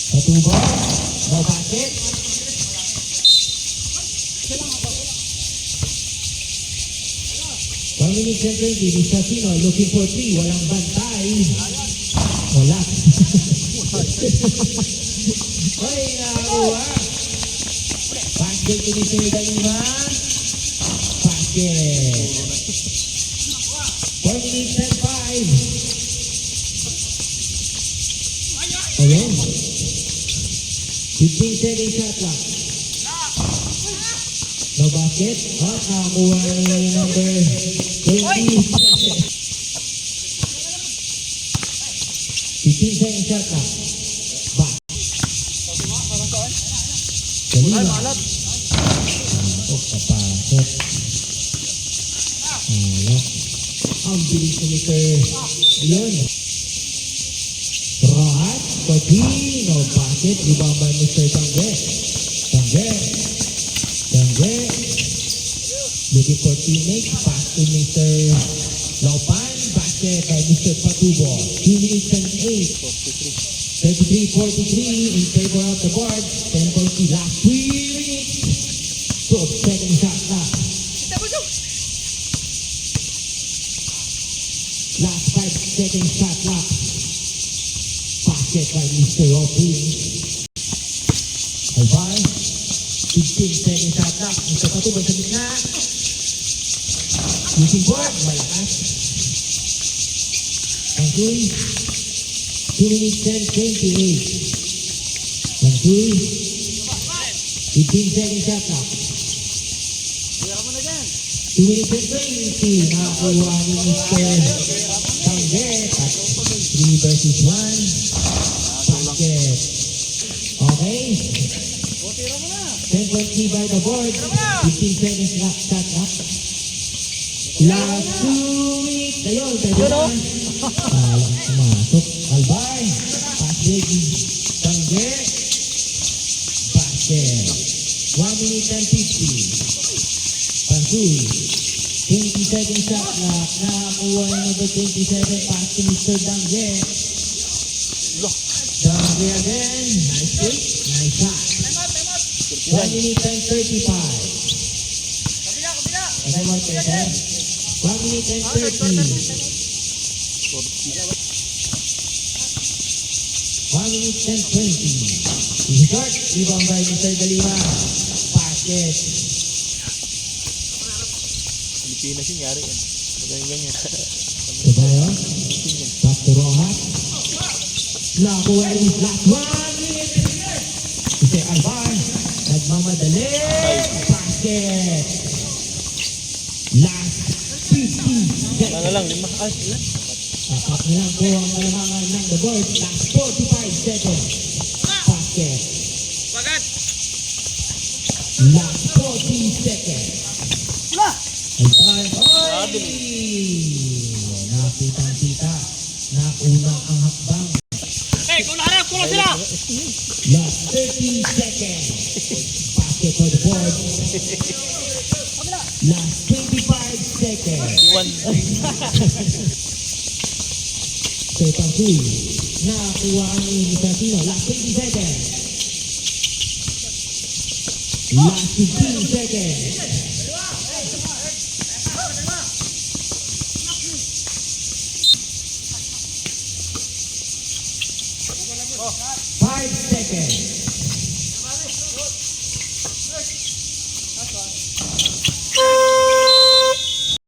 Patubo. No basket. One minute and 20. Mr. Pinoy looking for 3. Walang bantay. Wala. Oy, nakakuha. Basket ni Mr. Daliman. Basket. 4 minutes and 5. Ayun. 15 seconds shot lang. No basket. At nakakuha ni number 20. 15 seconds shot lang. Back. Dali lang. Pasok, papasok. Ayan. Ang bilis ni Mr. Leon. Rahat, pati, no basket, ibang by Mr. Tangge. Looking for teammates, pass to Mr. Laupan, basket by Mr. Patubo. 2 minutes and 8. 33-43 in favor of the board. 10.3 last 3 minutes. 12 second shot left. Last 5 second shot left. Basket by Mr. Opin. Alvar. 15 second shot left. Mr. Patubo sa gitna. Using board. Malakas. Pangkuy. 2 minutes and 28. Pangkuy. 15 second shot left. 2 minutes and 20. Nakakuha ni Mr. Tangge. 3 versus 1. Basket. Okay. 10.3 by the board. 15 seconds left. Shot left. Last 2 minutes. Ayun. Ayun. Pumasok. Albay. Basket. Tangge. Basket. 1 minute and 50. Pansuy. 20 seconds shot left. Nakakuha yung number 27. Pass to Mr. Tangge. Tangge again. Nice kick. Nice shot. 1 minute and 35. Okay, more 1 minute and 30. 1 minute and 20. Short. Ibang by Mr. Galima. Basket. Pilipinas yung yari yan. Ganyan. Sabayo. Back to Rojas. Nakuha yung last 1 minute. Mr. Alvar. Nagmamadali. Basket. Last 50 Ano lang, 5. Apat na lang po ang kalamangan ng the board. Last 45 seconds. Basket. Last 40 seconds. Ay! Nakitang-kita na unang ang hakbang. Kulang sila! Last 30 seconds. Basket for the board. Last 25 seconds. Sir Pangkuy. Nakakuha ni Mr. Tino. Last 20 seconds. Last 15 seconds. 5 seconds.